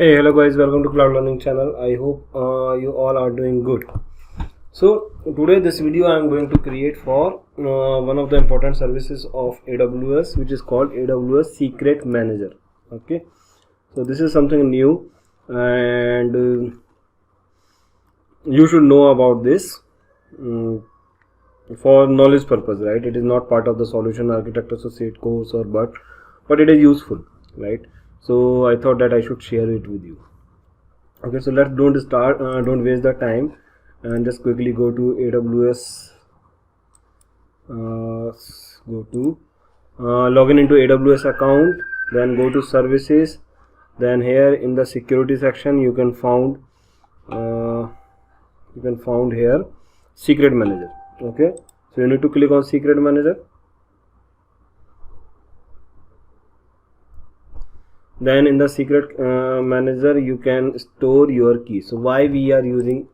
Hey, hello guys, welcome to Cloud Learning channel. I hope you all are doing good. So today this video I am going to create for one of the important services of AWS, which is called AWS Secret Manager. Okay, so this is something new and you should know about this for knowledge purpose, right? It is not part of the Solution Architect Associate course but it is useful, right? So I thought that I should share it with you. Okay, so let's don't waste the time and just quickly go to AWS. Login into AWS account, then go to services, then here in the security section you can found here secret manager. Okay, so you need to click on secret manager. Then in the secret manager you can store your key. So why we are using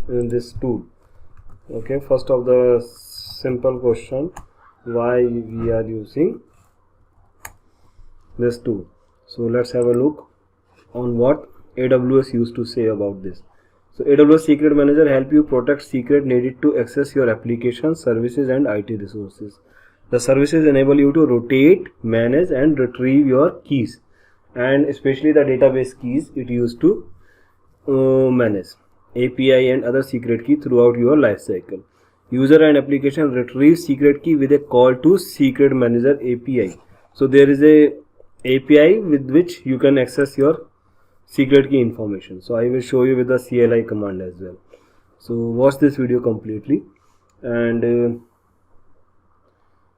this tool? Okay, first of the simple question, why we are using this tool. So let's have a look on what AWS used to say about this. So AWS Secret Manager help you protect secret needed to access your applications, services and IT resources. The services enable you to rotate, manage and retrieve your keys, and especially the database keys it used to manage, API and other secret key throughout your life cycle. User and application retrieve secret key with a call to Secret Manager API. So there is a API with which you can access your secret key information. So I will show you with the CLI command as well. So watch this video completely. And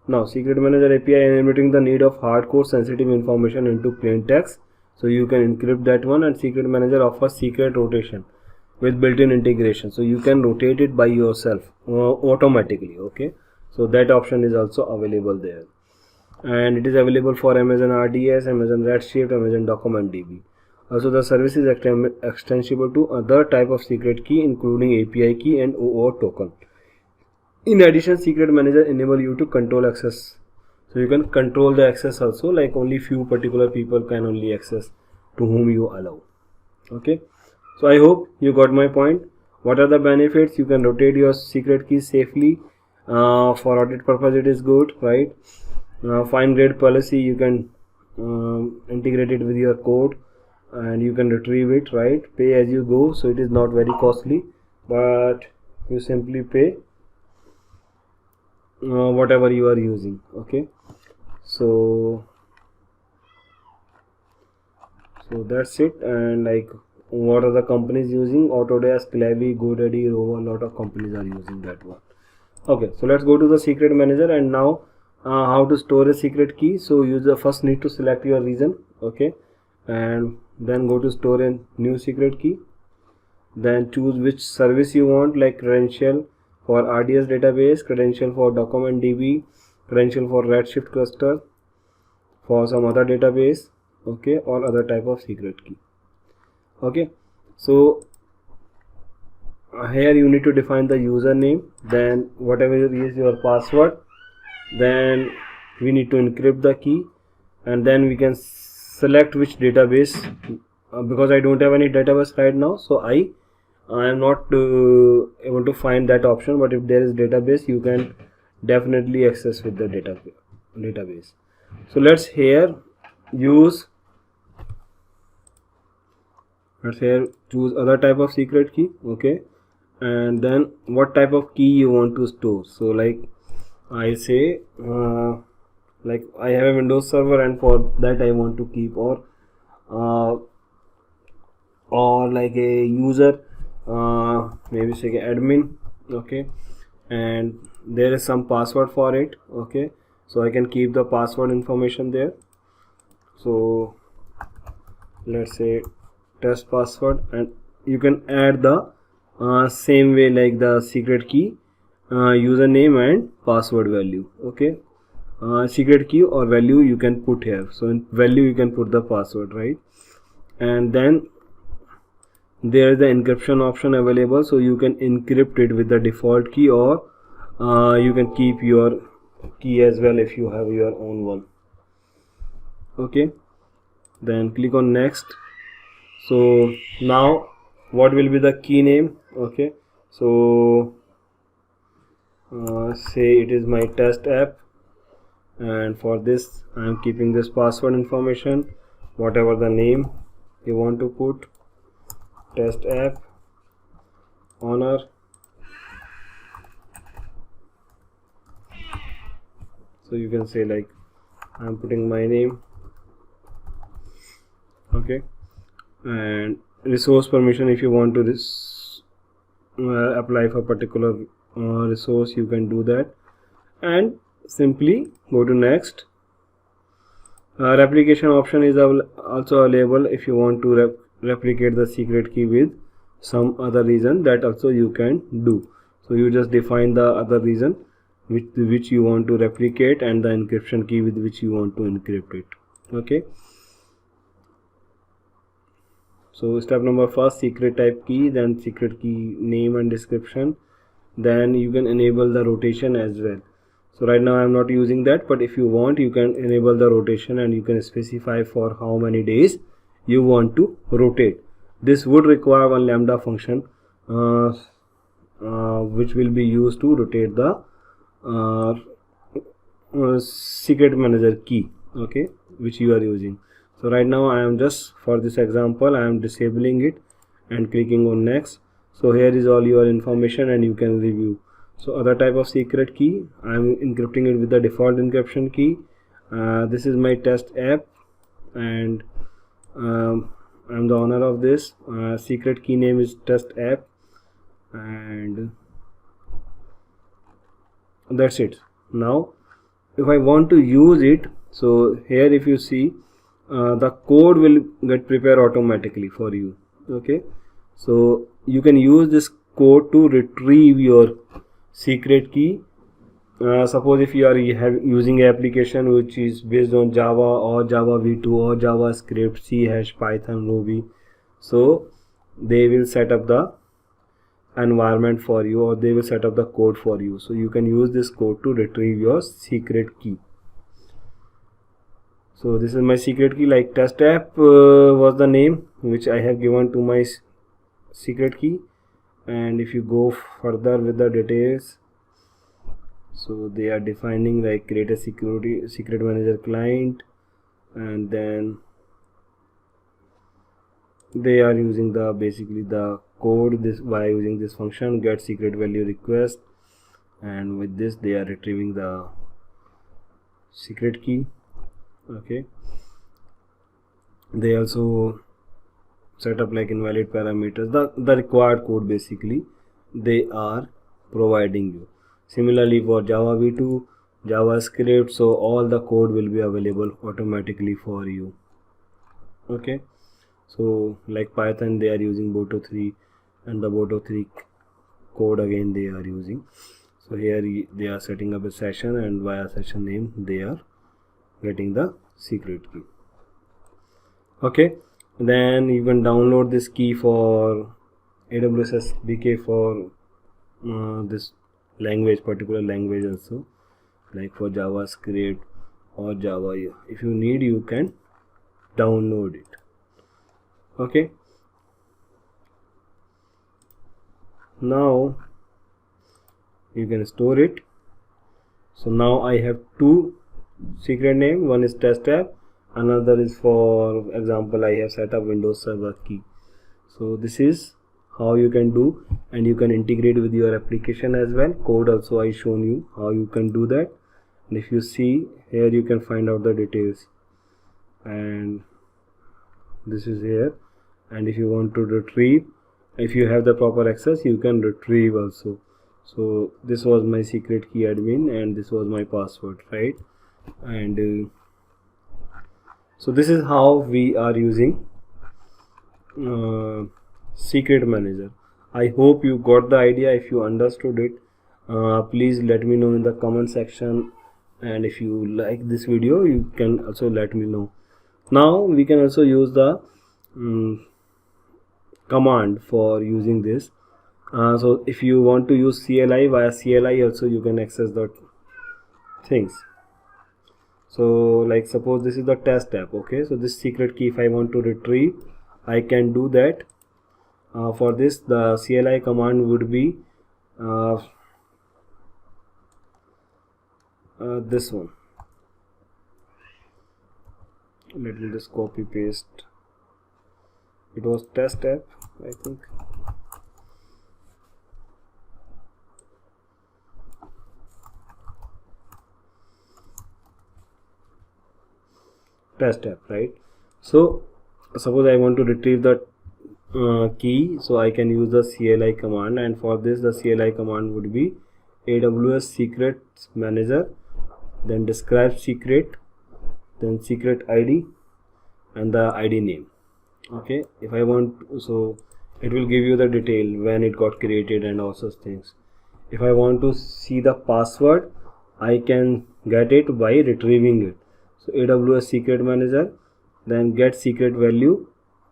now Secret Manager API eliminating the need of hardcore sensitive information into plain text. So you can encrypt that one, and Secret Manager offers secret rotation with built-in integration. So you can rotate it by yourself automatically. Okay, so that option is also available there, and it is available for Amazon RDS, Amazon Redshift, Amazon Document DB. Also the service is extensible to other type of secret key including API key and OAuth token. In addition, Secret Manager enable you to control access. So you can control the access also, like only few particular people can only access to whom you allow. Okay, so I hope you got my point. What are the benefits? You can rotate your secret keys safely. For audit purpose it is good, right? Fine grade policy, you can integrate it with your code and you can retrieve it, right? Pay as you go, so it is not very costly, but you simply pay whatever you are using. Okay, so that's it. And like, what are the companies using? Autodesk, Klaviyo, GoDaddy, Rovo, a lot of companies are using that one. Okay, so let's go to the secret manager. And now how to store a secret key. So user first need to select your region. Okay, and then go to store a new secret key, then choose which service you want, like credential for RDS database, credential for Document DB, credential for Redshift cluster, for some other database. Okay, or other type of secret key. Okay, so here you need to define the username, then whatever is your password, then we need to encrypt the key, and then we can select which database. Because I don't have any database right now, so I am not able to find that option, but if there is database you can definitely access with the database. So let's here choose other type of secret key. Okay, and then what type of key you want to store. So like I say like I have a Windows server, and for that I want to keep or like a user, maybe say admin. Okay, and there is some password for it. Okay, so I can keep the password information there. So let's say test password, and you can add the same way like the secret key, username and password value. Okay, secret key or value you can put here. So in value you can put the password, right? And then there is the encryption option available, so you can encrypt it with the default key, or you can keep your key as well if you have your own one. Okay, then click on next, So now what will be the key name? Okay, so say it is my test app, and for this I am keeping this password information, whatever the name you want to put, test app honor. So you can say like I am putting my name. Okay, and resource permission, if you want to apply for particular resource, you can do that, and simply go to next. Replication option is also available if you want to replicate the secret key with some other reason, that also you can do. So you just define the other reason which you want to replicate and the encryption key with which you want to encrypt it. Okay, so step number first, secret type key, then secret key name and description, then you can enable the rotation as well. So right now I am not using that, but if you want you can enable the rotation and you can specify for how many days you want to rotate. This would require one lambda function which will be used to rotate the secret manager key, okay, which you are using. So right now I am just, for this example, I am disabling it and clicking on next. So here is all your information and you can review. So other type of secret key, I am encrypting it with the default encryption key. This is my test app, and I am the owner of this. Secret key name is test app, and that's it. Now if I want to use it, so here if you see the code will get prepared automatically for you. Okay, so you can use this code to retrieve your secret key. Suppose if you are using an application which is based on Java or Java v2 or JavaScript, C#, Python, Ruby, so they will set up the environment for you, or they will set up the code for you. So you can use this code to retrieve your secret key. So this is my secret key, like test app was the name which I have given to my secret key. And if you go further with the details, so they are defining like create a secret manager client, and then they are using the basically the code this by using this function get secret value request, and with this they are retrieving the secret key. Okay, they also set up like invalid parameters, the required code basically they are providing you. Similarly for Java v2, JavaScript, so all the code will be available automatically for you. Okay, so like Python they are using Boto3, and the Boto3 code again they are using. So here they are setting up a session, and via session name they are getting the secret key. Okay, then you can download this key for AWS SDK for this language, particular language also, like for JavaScript or Java. If you need, you can download it. Okay, now you can store it. So now I have two secret name, one is test app, another is, for example, I have set up Windows Server key. So this is how you can do, and you can integrate with your application as well. Code also I shown you how you can do that, and if you see here you can find out the details, and this is here. And if you want to retrieve, if you have the proper access, you can retrieve also. So this was my secret key admin, and this was my password, right? And so this is how we are using secret manager. I hope you got the idea. If you understood it, please let me know in the comment section, and if you like this video you can also let me know. Now we can also use the command for using this. So if you want to use CLI, via CLI also you can access the things. So like suppose this is the test app. Okay, so this secret key if I want to retrieve, I can do that. For this, the CLI command would be this one. Let me just copy paste. It was test app, I think. Test app, right? So suppose I want to retrieve the key, so I can use the CLI command, and for this the CLI command would be AWS secret manager, then describe secret, then secret ID and the ID name. Okay, if I want, so it will give you the detail when it got created and all such things. If I want to see the password, I can get it by retrieving it. So AWS secret manager, then get secret value,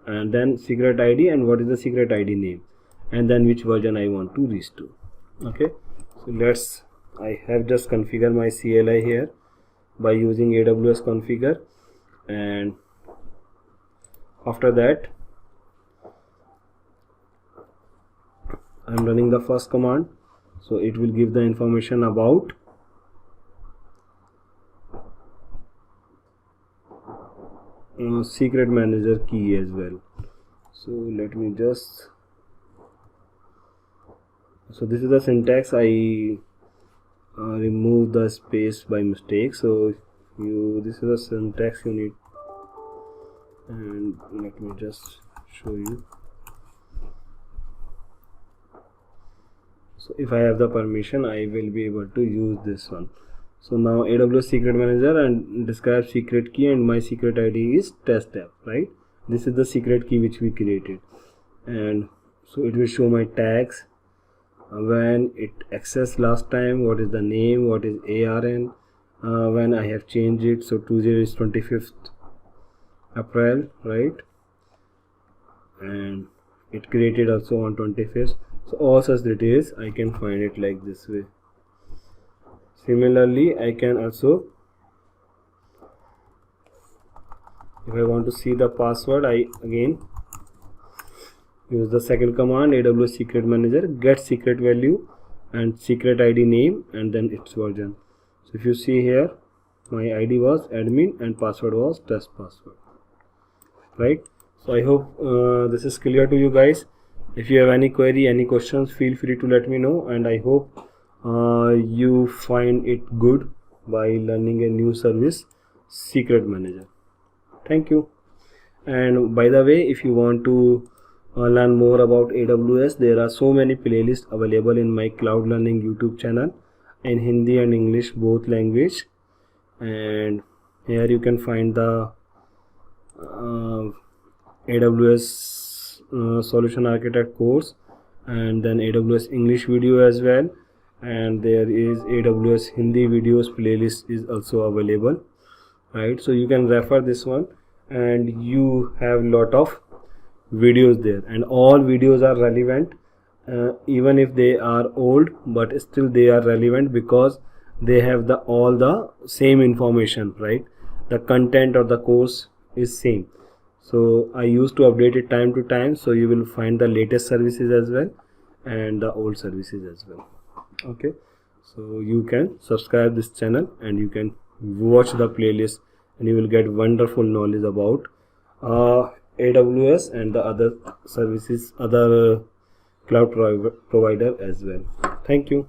and then secret ID and what is the secret ID name, and then which version I want to restore. Okay, so I have just configured my CLI here by using AWS configure, and after that I am running the first command. So it will give the information about secret manager key as well. So let me just, so this is the syntax. I remove the space by mistake, so this is the syntax you need, and let me just show you. So if I have the permission, I will be able to use this one. So now AWS secret manager and describe secret key, and my secret ID is test app, right? This is the secret key which we created, and so it will show my tags, when it accessed last time, what is the name, what is ARN, when I have changed it. So 20 is 25th April, right? And it created also on 25th. So all such details I can find it like this way. Similarly, I can also, if I want to see the password, I again use the second command, AWS secret manager, get secret value and secret ID name and then its version. So if you see here, my ID was admin and password was test password, right? So I hope this is clear to you guys. If you have any query, any questions, feel free to let me know, and I hope you find it good by learning a new service, secret manager. Thank you. And by the way, if you want to learn more about AWS, there are so many playlists available in my Cloud Learning YouTube channel in Hindi and English, both language, and here you can find the AWS Solution Architect course, and then AWS English video as well, and there is AWS Hindi videos playlist is also available, right? So you can refer this one, and you have lot of videos there, and all videos are relevant, even if they are old, but still they are relevant because they have all the same information, right? The content of the course is same. So I used to update it time to time, so you will find the latest services as well and the old services as well. Okay, so you can subscribe this channel and you can watch the playlist, and you will get wonderful knowledge about AWS and the other services, other cloud provider as well. Thank you.